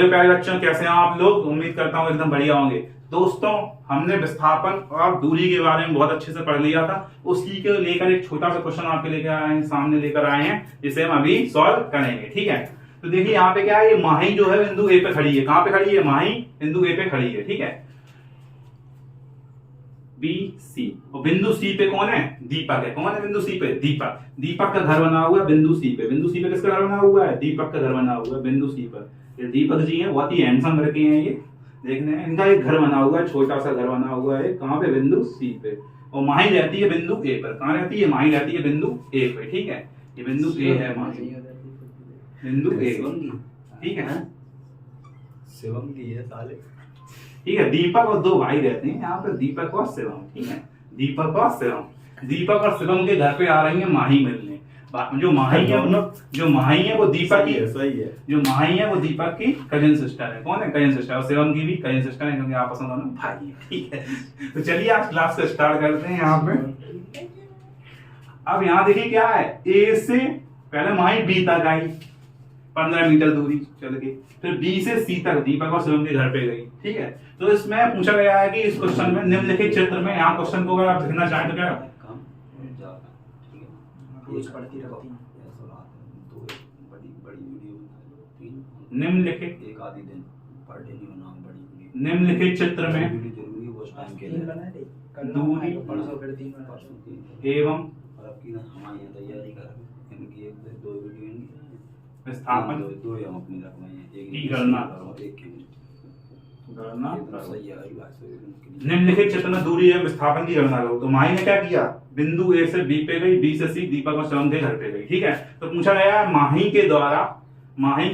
मेरे प्यारे बच्चों, कैसे हैं आप लोग? उम्मीद करता हूँ एकदम बढ़िया होंगे। दोस्तों, हमने विस्थापन और दूरी के बारे में बहुत अच्छे से पढ़ लिया था। उसी को लेकर एक छोटा सा क्वेश्चन आपके लेकर आए हैं, सामने लेकर आए हैं, जिसे हम अभी सॉल्व करेंगे। ठीक है, तो देखिए यहाँ पे क्या है, ये माही जो है बिंदु ए पे खड़ी है। कहाँ पे खड़ी है? माही बिंदु ए पे खड़ी है। ठीक है, बी सी, और बिंदु सी पे कौन है? दीपक है। कौन है बिंदु सी पे? दीपक। दीपक का घर बना हुआ है बिंदु सी पे। बिंदु सी पे किसका घर बना हुआ है? दीपक का घर बना हुआ है बिंदु सी पर। ये दीपक जी हैं, बहुत ही हैंडसम लड़के हैं ये, देखने हैं। इनका एक घर बना हुआ है, छोटा सा घर बना हुआ है। कहाँ पे? बिंदु सी पे। और माही रहती है बिंदु ए पर। कहाँ रहती है? माही रहती है बिंदु ए पे। ठीक है, ये बिंदु ए है माही, बिंदु ए। ठीक है, शिवम की है साले। ठीक है, दीपक और दो भाई रहते हैं यहाँ पे, दीपक और शिवम। ठीक है, दीपक और शिवम। दीपक और शिवम के घर पे आ रही है माही मिलने। जो माही है वो दीपक की, सही है। जो माही है वो दीपक की कजिन सिस्टर है। कौन है? Cousin sister. और शिवम की भी कजिन सिस्टर है, क्योंकि आपस में दोनों भाई है। ठीक है, तो चलिए आज क्लास को स्टार्ट करते हैं। यहाँ पे अब यहाँ देखिए क्या है, ए से पहले माही बी तक आई 15 मीटर दूरी चल के, फिर बी से सी तक दीपक और शिवम के घर पे गई। ठीक है, तो इसमें पूछा गया है कि इस क्वेश्चन में निम्नलिखित चित्र में, यहाँ क्वेश्चन को अगर आप देखना चाहें तो क्या निम्नलिखित एक आधी दिन पर डे नहीं बना बड़ी निम्नलिखित चित्र में जरूरी वो टाइम के लिए दूरी एवं हमारी तैयारी कर इनकी एक दो वीडियो विस्थापन दो हम अपनी रखवाएं की गणना सही है। निम्नलिखित चित्र में दूरी एवं विस्थापन की गणना करो। तो माही ने क्या किया? बिंदु ए से बी पे गई, बी से सी, दीपक और शिवम के घर पे गई। ठीक है, तो पूछा गया माही के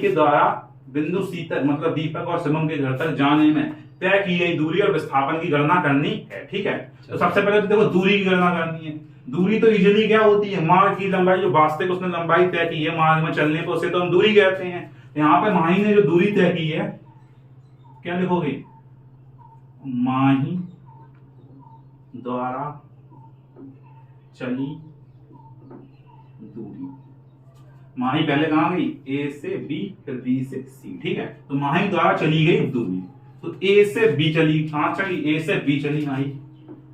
द्वारा बिंदु सी तक, मतलब दीपक और शिवम के घर तक जाने में तय की गई दूरी और विस्थापन की गणना करनी है। ठीक है, तो सबसे पहले तो देखो दूरी की गणना करनी है। दूरी तो इजीली क्या होती है? मार्ग की लंबाई, जो वास्तविक उसने लंबाई तय की है मार्ग में चलने को, उसे तो हम दूरी कहते हैं। यहाँ पे माही ने जो दूरी तय की है, क्या लिखोगे? माही द्वारा चली दूरी। माही पहले कहां गई? ए से बी, फिर बी से सी। ठीक है, तो माही द्वारा चली गई दूरी। तो ए से बी चली, कहां चली? ए से बी चली माही,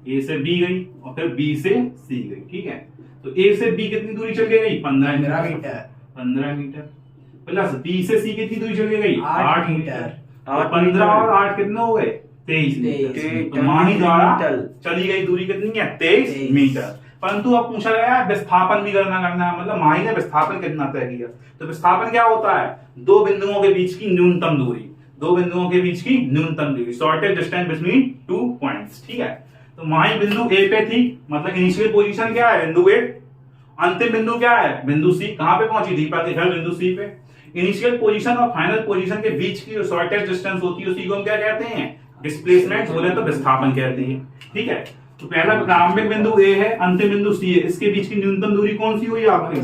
ए से बी गई और फिर बी से सी गई। ठीक है, तो ए से बी कितनी दूरी चल के गई? 15 मीटर। 15 मीटर प्लस बी से सी कितनी दूरी चल के गई? 8 मीटर। 15 और 8 कितने हो गए? 23 मीटर। तो माही द्वारा चली गई दूरी कितनी है? 23 मीटर। परंतु अब पूछा गया है विस्थापन भी गणना करना है, मतलब माही ने विस्थापन कितना तय किया। तो विस्थापन क्या होता है? दो बिंदुओं के बीच की न्यूनतम दूरी, दो बिंदुओं के बीच की न्यूनतम दूरी, shortest distance between two points. ठीक है, तो माही बिंदु ए पे थी, मतलब इनिशियल पोजीशन क्या है? बिंदु ए। अंतिम बिंदु क्या है? बिंदु सी। कहां पे पहुंची? दीपक के घर बिंदु सी पे। इनिशियल पोजीशन और फाइनल पोजीशन के बीच की जो शॉर्टेस्ट डिस्टेंस होती है उसी को हम क्या कहते हैं? डिस्प्लेसमेंट, बोले तो विस्थापन कहते हैं। ठीक है, तो पहला प्रारंभिक बिंदु ए है, अंतिम बिंदु सी है। इसके बीच की न्यूनतम दूरी कौन सी हुई आपकी?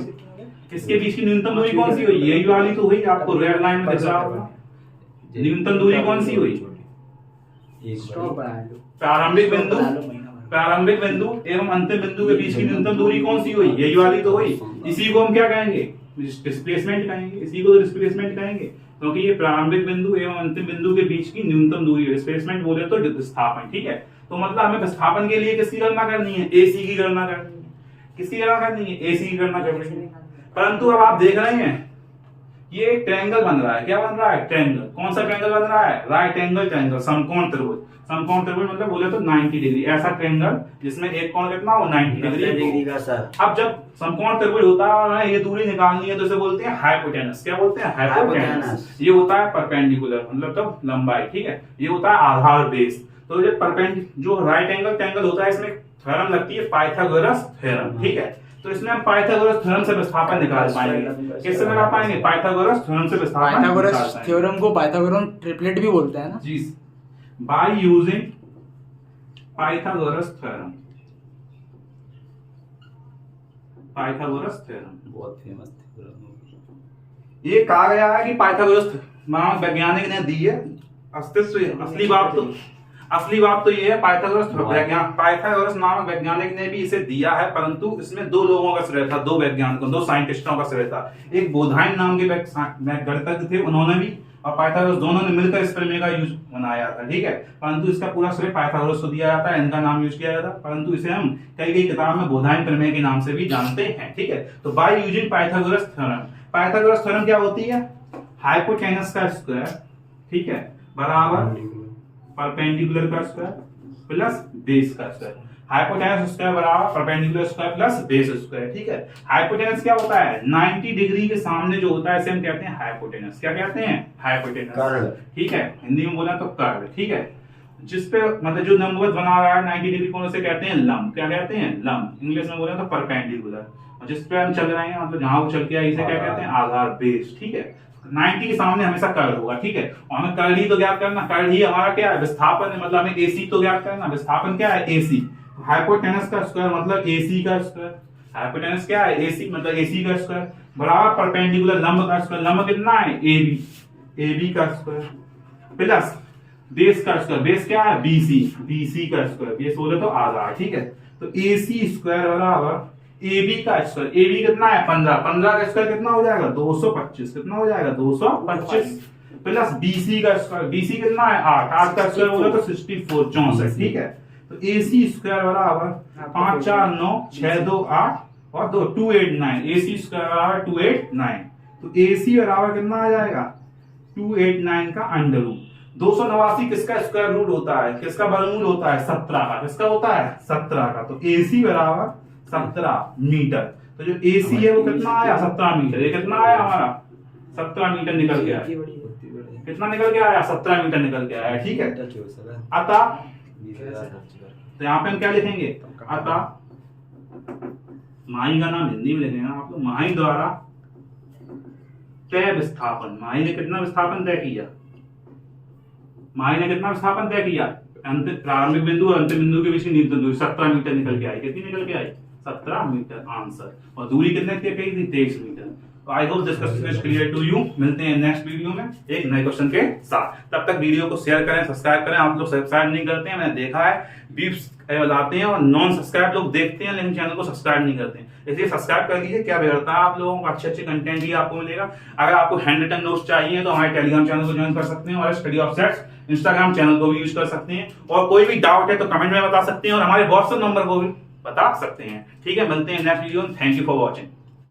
इसके बीच की न्यूनतम दूरी कौन सी हुई? यही वाली तो हुई, आपको रेड लाइन में दिख रहा होगा। न्यूनतम दूरी कौन सी हुई? प्रारंभिक बिंदु एवं अंतिम बिंदु के बीच की न्यूनतम दूरी कौन सी हुई? यही वाली तो हुई। इसी को हम क्या कहेंगे? डिस्प्लेसमेंट कहेंगे। इसी को डिस्प्लेसमेंट कहेंगे, क्योंकि ये प्रारंभिक बिंदु एवं अंतिम बिंदु के बीच की न्यूनतम दूरी है। डिस्प्लेसमेंट बोले तो विस्थापन। ठीक है, तो मतलब हमें विस्थापन के लिए किसकी गणना करनी है? एसी की गणना करनी है। किसकी गणना करनी है? एसी की गणना करनी है। परंतु अब आप देख रहे हैं ये एक ट्रायंगल बन रहा है। क्या बन रहा है? ट्रायंगल। कौन सा ट्रायंगल बन रहा है? राइट एंगल ट्रायंगल, समकोण त्रिभुज। समकोण त्रिभुज मतलब बोले तो 90 डिग्री, ऐसा ट्रायंगल जिसमें एक कोण कितना हो? 90 डिग्री का। सर अब जब समकोण त्रिभुज होता है, ये दूरी निकालनी है, तो इसे बोलते हैं हाइपोटेनस। क्या बोलते हैं? हाइपोटेनस। ये होता है परपेंडिकुलर, मतलब तब लंबाई। ठीक है, ये होता है आधार बेस। तो ये जो राइट एंगल ट्रायंगल होता है, इसमें थ्योरम लगती है पाइथागोरस थ्योरम। ठीक है, तो इसमें हम पाइथागोरस थ्योरम से विस्थापन निकाल पाएंगे। किससे निकाल पाएंगे? पाइथागोरस थ्योरम से विस्थापन। पाइथागोरस थ्योरम को पाइथागोरस ट्रिपलेट भी बोलते हैं ना जी। By using Pythagoras theorem, Pythagoras theorem बहुत फेमस थ्योरम। ये कहा गया है कि पाइथागोरस वैज्ञानिक ने दी है। अस्तित्व, असली बात तो असली बात तो ये है, पाइथागोरस नामक वैज्ञानिक ने भी इसे दिया है, परंतु इसमें दो लोगों का श्रेय था, दो वैज्ञानिकों, दो साइंटिस्टों का श्रेय था। एक बोधाइन नाम के गणितज्ञ थे, उन्होंने भी, और पाइथागोरस, दोनों ने मिलकर इस प्रमेय का यूज बनाया था, ठीक है। परंतु इसका पूरा श्रेय पाइथागोरस को दिया जाता है, इनका नाम यूज किया जाता है, परंतु इसे हम कई कई किताब में बोधाइन प्रमेय के नाम से भी जानते हैं, ठीक है। तो bye using Pythagoras theorem, Pythagoras theorem क्या होती है? हाइपोटेनस का स्क्वायर, ठीक है, बराबर परपेंडिकुलर का स्क्वायर प्लस बेस का स्क्वायर। हाइपोटेनस स्क्वायर बराबर perpendicular square plus base square, ठीक है। हाइपोटेनस क्या होता है? 90 डिग्री के सामने जो होता है इसे हम कहते हैं हाइपोटेनस। क्या कहते हैं? हाइपोटेनस, ठीक है। हिंदी में बोला तो कर्व, ठीक है। जिसपे मतलब जो लंबवत बना रहा है 90 डिग्री कोण से कहते हैं लंब। क्या कहते हैं? लंब। इंग्लिश में बोले तो परपेंडिकुलर। और जिस पे हम चल रहे हैं मतलब जहां वो चल के आई इसे क्या कहते हैं? आधार, बेस, ठीक है। 90 के सामने हमेशा कर्ल होगा, ठीक है। और हमें कर्ल ही तो ज्ञात करना, कर्ल ही हमारा क्या है? विस्थापन है, मतलब हमें एसी तो ज्ञात करना। विस्थापन क्या है? एसी। हाइपोटेनस का स्क्वायर मतलब एसी का स्क्वायर। हाइपोटेनस क्या है? एसी मतलब एसी का स्क्वायर बराबर परपेंडिकुलर लंब का स्क्वायर। लंब कितना है? एबी, एबी का स्क्वायर प्लस बेस का स्क्वायर। बेस क्या है? बीसी, बीसी का स्क्वायर। बेस बोले तो आधार, ठीक है। तो एसी स्क्वायर बराबर एबी का स्क्वायर। एबी कितना है? 15। 15 का स्क्वायर कितना हो जाएगा? 225। कितना हो जाएगा? 225 प्लस बीसी का स्क्वायर। बीसी कितना है? 8। 8 का स्क्वायर बोले तो 64, 64, ठीक है। तो एसी स्क्वायर बराबर 5 4 9 6 2 8 और 2 289। एसी स्क्वायर बराबर 289। तो एसी बराबर कितना आ जाएगा? 289 का अंडर रूट। 289 किसका स्क्वायर रूट होता है? किसका वर्गमूल होता है? 17 का। किसका होता है? 17 का। तो एसी बराबर 17 मीटर। तो जो एसी है वो कितना आया? 17 मीटर। ये कितना आया हमारा? 17 मीटर निकल के आया। कितना निकल के आया? 17 मीटर निकल के आया, ठीक है। अतः तो यहाँ पे हम क्या लिखेंगे? अतः माही का नाम हिंदी में लिखेंगे आप लोग। माही द्वारा तय विस्थापन। माही ने कितना विस्थापन तय किया? माही ने कितना विस्थापन तय किया? प्रारंभिक बिंदु और अंतिम बिंदु के बीच की दूरी 17 मीटर निकल के आई। कितनी निकल के आई? 17 मीटर आंसर। और दूरी कितने तय की थी? 23 मीटर। तो I hope this question is clear to you. मिलते हैं नेक्स्ट वीडियो में एक नए क्वेश्चन के साथ। तब तक वीडियो को शेयर करें, सब्सक्राइब करें। आप लोग सब्सक्राइब नहीं करते हैं, मैंने देखा है। बीप्स लाते हैं और नॉन सब्सक्राइब लोग देखते हैं लेकिन चैनल को सब्सक्राइब नहीं करते हैं। इसलिए सब्सक्राइब कर लीजिए। क्या बिगड़ता है आप लोगों को? अच्छे अच्छे कंटेंट भी आपको मिलेगा। अगर आपको हैंड रिटन नोट्स चाहिए तो हमारे टेलीग्राम चैनल को ज्वाइन कर सकते हैं और study of sets Instagram channel को भी यूज कर सकते हैं। और कोई भी डाउट है तो कमेंट में बता सकते हैं और हमारे व्हाट्सएप नंबर को भी बता सकते हैं, ठीक है। मिलते हैं नेक्स्ट वीडियो में। Thank you for watching.